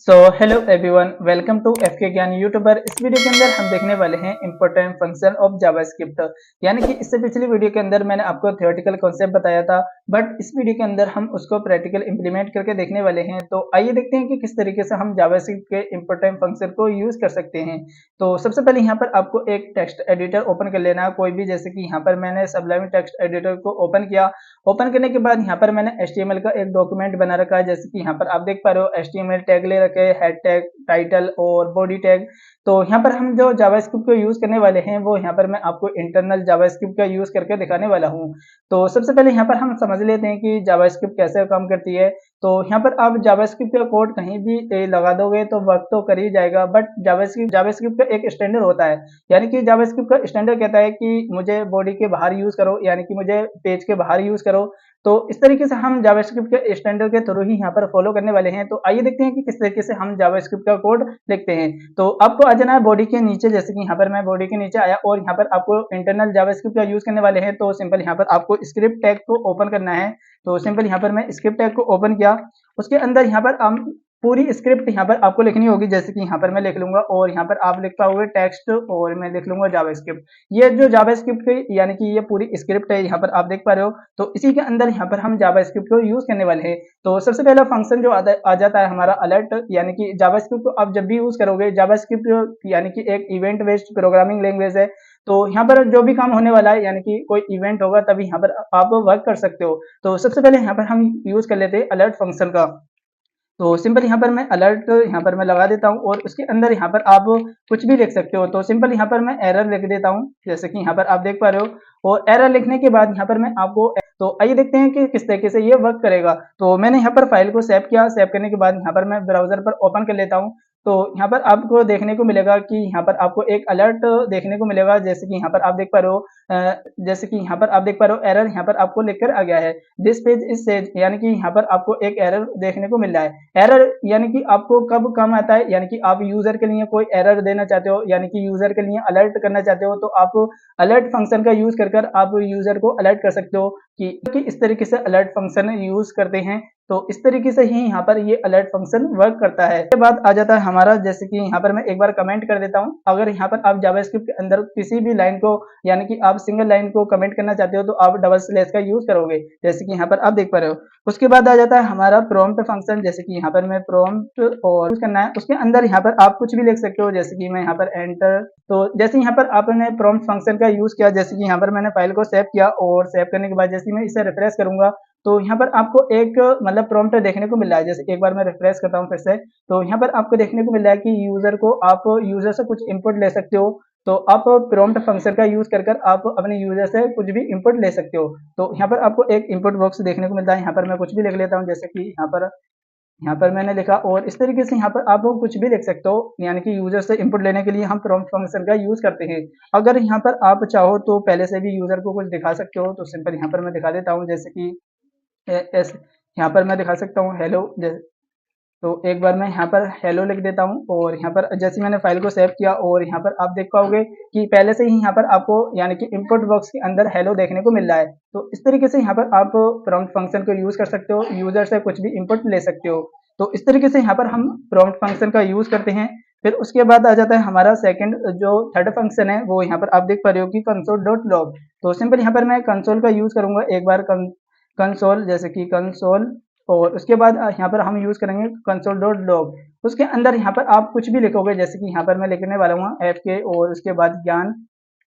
So hello everyone, welcome to FK Gyan YouTuber. इस video के अंदर हम देखने वाले हैं इंपॉर्टेंट फंक्शन ऑफ जावास्क्रिप्ट। यानी कि इससे पिछली वीडियो के अंदर मैंने आपको थ्योरेटिकल कॉन्सेप्ट बताया था, बट इस वीडियो के अंदर हम उसको प्रैक्टिकल इंप्लीमेंट करके देखने वाले हैं। तो आइए देखते हैं कि किस तरीके से हम जावास्क्रिप्ट के इंपॉर्टेंट फंक्शन को यूज कर सकते हैं। तो सबसे पहले यहाँ पर आपको एक टेक्स्ट एडिटर ओपन कर लेना है कोई भी, जैसे कि यहाँ पर मैंने सबलाइन टेक्स्ट एडिटर को ओपन किया। ओपन करने के बाद यहाँ पर मैंने HTML का एक डॉक्यूमेंट बना रखा है, जैसे कि यहाँ पर आप देख पा रहे हो HTML टैग ले रखे हैं, हेड टैग, टाइटल और बॉडी टैग। तो यहाँ पर हम जो जावास्क्रिप्ट को यूज करने वाले हैं वो यहाँ पर मैं आपको इंटरनल जावास्क्रिप्ट का यूज करके दिखाने वाला हूँ। तो सबसे पहले यहाँ पर हम समझ लेते हैं कि जावास्क्रिप्ट कैसे काम करती है। तो यहाँ पर आप जावास्क्रिप्ट का कोड कहीं भी लगा दोगे तो वर्क तो कर ही जाएगा, बट जावास्क्रिप्ट का एक स्टैंडर्ड होता है। यानी कि जावास्क्रिप्ट का स्टैंडर्ड कहता है कि मुझे बॉडी के बाहर यूज करो, यानी कि मुझे पेज के बाहर यूज करो। तो इस तरीके से हम जावास्क्रिप्ट के स्टैंडर्ड के थ्रू ही यहाँ पर फॉलो करने वाले हैं। तो आइए देखते हैं कि किस तरीके से हम जावास्क्रिप्ट का कोड लिखते हैं। तो आपको आ जाना है बॉडी के नीचे, जैसे कि यहाँ पर मैं बॉडी के नीचे आया और यहाँ पर आपको इंटरनल जावास्क्रिप्ट का यूज करने वाले हैं। तो सिंपल यहाँ पर आपको स्क्रिप्ट टैग को ओपन करना है। तो सिंपल यहाँ पर मैं स्क्रिप्ट टैग को ओपन किया। उसके अंदर यहाँ पर हम पूरी स्क्रिप्ट यहाँ पर आपको लिखनी होगी, जैसे कि यहाँ पर मैं लिख लूंगा और यहाँ पर आप लिख पाओगे टेक्स्ट और मैं लिख लूंगा जावास्क्रिप्ट। ये जो जावास्क्रिप्ट की यानी कि ये पूरी स्क्रिप्ट है, यहाँ पर आप देख पा रहे हो। तो इसी के अंदर यहाँ पर हम जावास्क्रिप्ट को यूज करने वाले हैं। तो सबसे पहला फंक्शन जो आ जाता है हमारा अलर्ट, यानी कि जावास्क्रिप्ट को आप जब भी यूज करोगे, जावास्क्रिप्ट यानी कि एक इवेंट बेस्ड प्रोग्रामिंग लैंग्वेज है। तो यहाँ पर जो भी काम होने वाला है, यानी कि कोई इवेंट होगा तभी यहाँ पर आप वर्क कर सकते हो। तो सबसे पहले यहाँ पर हम यूज कर लेते हैं अलर्ट फंक्शन का। तो सिंपल यहाँ पर मैं अलर्ट यहाँ पर मैं लगा देता हूँ और उसके अंदर यहाँ पर आप कुछ भी लिख सकते हो। तो सिंपल यहाँ पर मैं एरर लिख देता हूँ, जैसे कि यहाँ पर आप देख पा रहे हो। और एरर लिखने के बाद यहाँ पर मैं आपको, तो आइए देखते हैं कि किस तरीके से ये वर्क करेगा। तो मैंने यहाँ पर फाइल को सेव किया। सेव करने के बाद यहाँ पर मैं ब्राउजर पर ओपन कर लेता हूँ। तो यहाँ पर आपको देखने को मिलेगा कि यहाँ पर आपको एक अलर्ट देखने को मिलेगा, जैसे कि यहाँ पर आप देख पा रहे हो। जैसे कि यहाँ पर आप देख पा रहे हो एरर यहाँ पर आपको लिखकर आ गया है, दिस पेज इज सेज, यानी कि यहाँ पर आपको एक एरर देखने को मिल रहा है। एरर यानी कि आपको कब काम आता है, यानी कि आप यूजर के लिए कोई एरर देना चाहते हो, यानी कि यूजर के लिए अलर्ट करना चाहते हो, तो आप अलर्ट फंक्शन का यूज कर आप यूजर को अलर्ट कर सकते हो कि इस तरीके से अलर्ट फंक्शन यूज करते हैं। तो इस तरीके से ही यहाँ पर ये अलर्ट फंक्शन वर्क करता है। इसके बाद आ जाता है हमारा, जैसे कि यहाँ पर मैं एक बार कमेंट कर देता हूँ। अगर यहाँ पर आप जावास्क्रिप्ट के अंदर किसी भी लाइन को, यानी कि आप सिंगल लाइन को कमेंट करना चाहते हो, तो आप डबल स्लैश का यूज करोगे, जैसे कि यहाँ पर आप देख पा रहे हो। उसके बाद आ जाता है हमारा प्रॉम्प्ट फंक्शन, जैसे कि यहाँ पर मैं प्रॉम्प्ट और यूज करना है। उसके अंदर यहाँ पर आप कुछ भी लिख सकते हो, जैसे कि मैं यहाँ पर एंटर। तो जैसे यहाँ पर आपने प्रॉम्प्ट फंक्शन का यूज किया, जैसे कि यहाँ पर मैंने फाइल को सेव किया और सेव करने के बाद जैसे मैं इसे रिफ्रेश करूंगा तो यहाँ पर आपको एक मतलब प्रॉम्प्ट देखने को मिल रहा है। जैसे एक बार मैं रिफ्रेश करता हूँ फिर से, तो यहाँ पर आपको देखने को मिल रहा है कि यूजर को आप यूजर से कुछ इनपुट ले सकते हो। तो आप प्रॉम्प्ट फंक्शन का यूज कर आप अपने यूजर से कुछ भी इनपुट ले सकते हो। तो यहाँ पर आपको एक इनपुट बॉक्स देखने को मिलता है। यहाँ पर मैं कुछ भी लिख लेता हूँ, जैसे कि यहाँ पर मैंने लिखा और इस तरीके से यहाँ पर आप कुछ भी लिख सकते हो, यानी कि यूजर से इनपुट लेने के लिए हम प्रॉम्प्ट फंक्शन का यूज करते हैं। अगर यहाँ पर आप चाहो तो पहले से भी यूजर को कुछ दिखा सकते हो। तो सिंपल यहाँ पर मैं दिखा देता हूँ, जैसे कि एस यहाँ पर मैं दिखा सकता हूँ हेलो। तो एक बार मैं यहाँ पर हेलो लिख देता हूँ और यहाँ पर जैसे मैंने फाइल को सेव किया और यहाँ पर आप देख पाओगे कि पहले से ही यहाँ पर आपको यानी कि इनपुट बॉक्स के अंदर हेलो देखने को मिल रहा है। तो इस तरीके से यहाँ पर आप प्रॉम्प्ट फंक्शन को यूज कर सकते हो, यूजर से कुछ भी इनपुट ले सकते हो। तो इस तरीके से यहाँ पर हम प्रॉम्प्ट फंक्शन का यूज करते हैं। फिर उसके बाद आ जाता है हमारा सेकंड जो थर्ड फंक्शन है, वो यहाँ पर आप देख पा रहे हो कि कंसोल डॉट लॉग। तो सिंपल यहाँ पर मैं कंसोल का यूज करूंगा एक बार, कंसोल जैसे कि कंसोल। और उसके बाद यहाँ पर हम यूज करेंगे कंसोल डॉट लॉग। उसके अंदर यहाँ पर आप कुछ भी लिखोगे, जैसे कि यहाँ पर मैं लिखने वाला हूँ FK और उसके बाद ज्ञान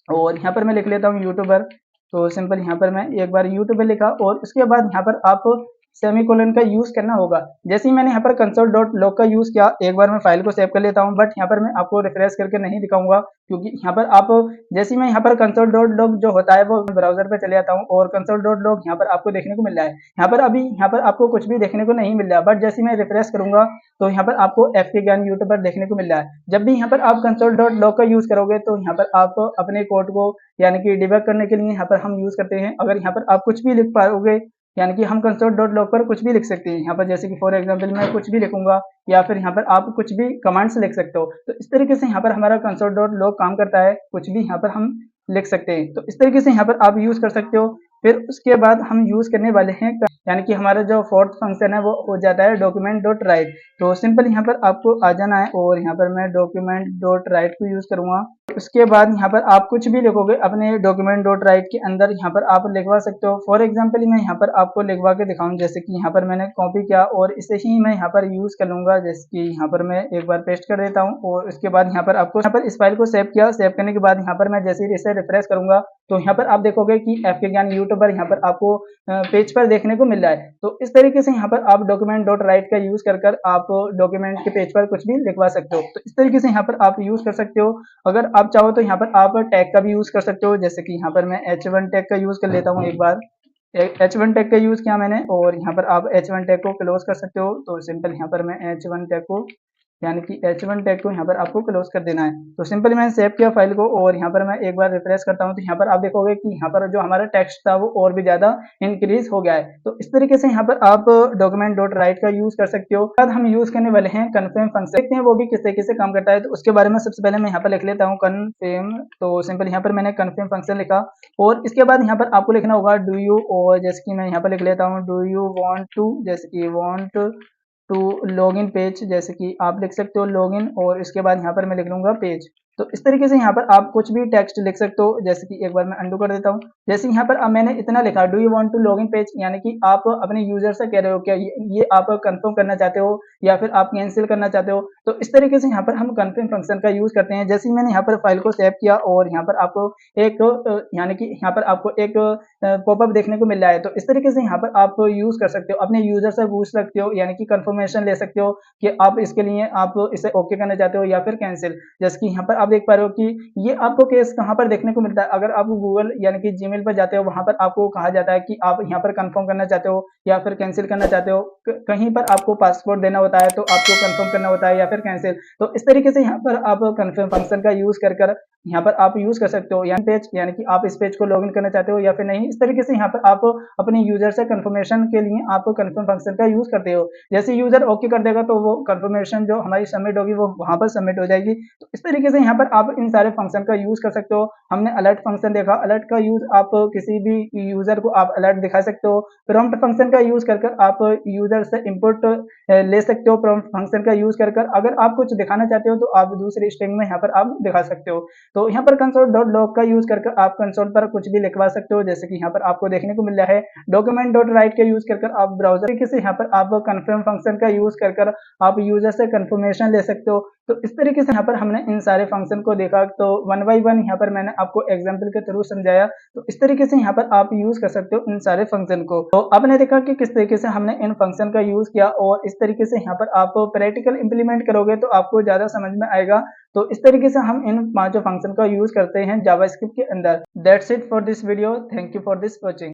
और यहाँ पर मैं लिख लेता हूँ यूट्यूबर। तो सिंपल यहाँ पर मैं एक बार यूट्यूबर लिखा और उसके बाद यहाँ पर आप सेमीकोलन का यूज करना होगा। जैसे ही मैंने यहाँ पर कंसोल डॉट लॉग का यूज किया, एक बार मैं फाइल को सेव कर लेता हूँ, बट यहाँ पर मैं आपको रिफ्रेश करके नहीं दिखाऊंगा, क्योंकि यहाँ पर आप जैसे ही मैं यहाँ पर कंसोल डॉट लॉग जो होता है वो ब्राउजर पे चले जाता हूँ और कंसोल डॉट लॉग यहाँ पर आपको देखने को मिल रहा है। यहाँ पर अभी यहाँ पर आपको कुछ भी देखने को नहीं मिल रहा, बट जैसे मैं रिफ्रेश करूंगा तो यहाँ पर आपको FK ज्ञान यूट्यूबर देखने को मिल रहा है। जब भी यहाँ पर आप कंसोल डॉट लॉग का यूज करोगे तो यहाँ पर आप अपने कोड को यानी कि डिबग करने के लिए यहाँ पर हम यूज करते हैं। अगर यहाँ पर आप कुछ भी लिख पाओगे, यानी कि हम कंसोल डॉट लॉग पर कुछ भी लिख सकते हैं। यहाँ पर जैसे कि फॉर एग्जांपल मैं कुछ भी लिखूंगा या फिर यहाँ पर आप कुछ भी कमांड्स लिख सकते हो। तो इस तरीके से यहाँ पर हमारा कंसोल डॉट लॉग काम करता है, कुछ भी यहाँ पर हम लिख सकते हैं। तो इस तरीके से यहाँ पर आप यूज कर सकते हो। फिर उसके बाद हम यूज करने वाले हैं यानी कि हमारा जो फोर्थ फंक्शन है वो हो जाता है डॉक्यूमेंट डॉट राइट। तो सिंपल यहाँ पर आपको आ जाना है और यहाँ पर मैं डॉक्यूमेंट डॉट राइट को यूज करूंगा। उसके बाद यहाँ पर आप कुछ भी लिखोगे अपने डॉक्यूमेंट डॉट राइट के अंदर, यहाँ पर आप लिखवा सकते हो। फॉर एग्जांपल मैं यहाँ पर आपको लिखवा के दिखाऊं, जैसे कि यहाँ पर मैंने कॉपी किया और इसे ही मैं यहाँ पर यूज कर लूंगा। जैसे कि यहाँ पर मैं एक बार पेस्ट कर देता हूँ और उसके बाद यहाँ पर आपको यहाँ पर इस फाइल को सेव किया। सेव करने के बाद यहाँ पर मैं जैसे ही इसे रिफ्रेश करूंगा तो यहाँ पर आप देखोगे कि एफके ज्ञान यूट्यूबर यहाँ पर आपको पेज पर देखने को मिल रहा है। तो इस तरीके से यहाँ पर आप डॉक्यूमेंट डॉट राइट का यूज कर आप डॉक्यूमेंट के पेज पर कुछ भी लिखवा सकते हो। तो इस तरीके से यहाँ पर आप यूज कर सकते हो। अगर आप चाहो तो यहाँ पर आप टैग का भी यूज कर सकते हो। जैसे कि यहाँ पर मैं H1 टैग का यूज कर लेता हूँ। एक बार H1 टैग का यूज किया मैंने और यहाँ पर आप H1 टैग को क्लोज कर सकते हो। तो सिंपल यहाँ पर मैं H1 टैग को यानी कि H1 टैग को यहाँ पर आपको क्लोज कर देना है। तो सिंपली मैंने सेव किया फाइल को और यहाँ पर मैं एक बार रिफ्रेश करता हूँ तो यहाँ पर आप देखोगे कि यहाँ पर जो हमारा टेक्स्ट था वो और भी ज्यादा इंक्रीज हो गया है। तो इस तरीके से यहाँ पर आप डॉक्यूमेंट डॉट राइट का यूज कर सकते हो। बाद हम यूज करने वाले हैं कन्फर्म फंक्शन, देखते हैं वो भी किस तरीके से काम करता है। तो उसके बारे में सबसे पहले मैं यहाँ पर लिख लेता हूँ कन्फर्म। तो सिंपल यहाँ पर मैंने कन्फर्म फंक्शन लिखा और इसके बाद यहाँ पर आपको लिखना होगा डू यू, और जैसे कि मैं यहाँ पर लिख लेता हूँ डू यू वांट टू, जैसे कि वांट टू लॉगिन पेज, जैसे कि आप लिख सकते हो लॉगिन और इसके बाद यहाँ पर मैं लिख लूंगा पेज। तो इस तरीके से यहाँ पर आप कुछ भी टेक्स्ट लिख सकते हो। जैसे कि एक बार मैं अंडू कर देता हूँ। जैसे यहाँ पर अब मैंने इतना लिखा do you want to login page, यानी कि आप अपने यूजर से कह रहे हो क्या ये आप कंफर्म करना चाहते हो या फिर आप कैंसिल करना चाहते हो। तो इस तरीके से यहाँ पर हम कंफर्म फंक्शन का यूज करते हैं। जैसे ही मैंने यहाँ पर फाइल को सेव किया और यहाँ पर आपको एक यानी कि यहाँ पर आपको एक पॉपअप देखने को मिल रहा है। तो इस तरीके से यहाँ पर आप यूज कर सकते हो, अपने यूजर से पूछ सकते हो यानी कि कंफर्मेशन ले सकते हो कि आप इसके लिए आप इसे ओके करना चाहते हो या फिर कैंसिल। जैसे कि यहाँ पर आप देख पा रहे हो कि ये आपको केस कहाँ पर देखने को मिलता है। अगर आप गूगल यानी कि जीमेल पर जाते हो वहां पर आपको कहा जाता है कि आप यहाँ पर कंफर्म करना चाहते हो या फिर कैंसिल करना चाहते हो। कहीं पर आपको पासवर्ड देना होता है तो आपको कंफर्म करना होता है या फिर कैंसिल। तो इस तरीके से यहाँ पर आप कंफर्म फंक्शन का यूज कर यहाँ पर आप यूज कर सकते हो यानी कि आप इस पेज को लॉगिन करना चाहते हो या फिर नहीं। इस तरीके से यहाँ पर आप अपने यूजर से कंफर्मेशन के लिए आप कंफर्म फंक्शन का यूज करते हो। जैसे यूजर ओके कर देगा तो वो कंफर्मेशन जो हमारी सबमिट होगी वो वहां पर सबमिट हो जाएगी। तो इस तरीके से यहाँ पर आप इन सारे फंक्शन का यूज कर सकते हो। हमने अलर्ट फंक्शन देखा, अलर्ट का यूज आप किसी भी यूजर को आप अलर्ट दिखा सकते हो। प्रॉम्प्ट फंक्शन का यूज कर आप यूजर से इनपुट ले सकते हो। प्रॉम्प्ट फंक्शन का यूज कर अगर आप कुछ दिखाना चाहते हो तो आप दूसरी स्ट्रिंग में यहाँ पर आप दिखा सकते हो। तो यहाँ पर कंसोल डॉट लॉग का यूज कर आप कंसोल पर कुछ भी लिखवा सकते हो। जैसे कि यहाँ पर आपको देखने को मिल रहा है डॉक्यूमेंट डॉट राइट का यूज कर आप ब्राउजर के से यहाँ पर आप कंफर्म फंक्शन का यूज कर आप यूजर से कंफर्मेशन ले सकते हो। तो इस तरीके से यहाँ पर हमने इन सारे फंक्शन को देखा। तो वन बाय वन यहाँ पर मैंने आपको एग्जांपल के थ्रू समझाया। तो इस तरीके से यहाँ पर आप यूज कर सकते हो इन सारे फंक्शन को। तो आपने देखा कि किस तरीके से हमने इन फंक्शन का यूज किया और इस तरीके से यहाँ पर आप प्रैक्टिकल इंप्लीमेंट करोगे तो आपको ज्यादा समझ में आएगा। तो इस तरीके से हम इन पांचों फंक्शन का यूज करते हैं जावास्क्रिप्ट के अंदर। That's it for this video. Thank you for this watching.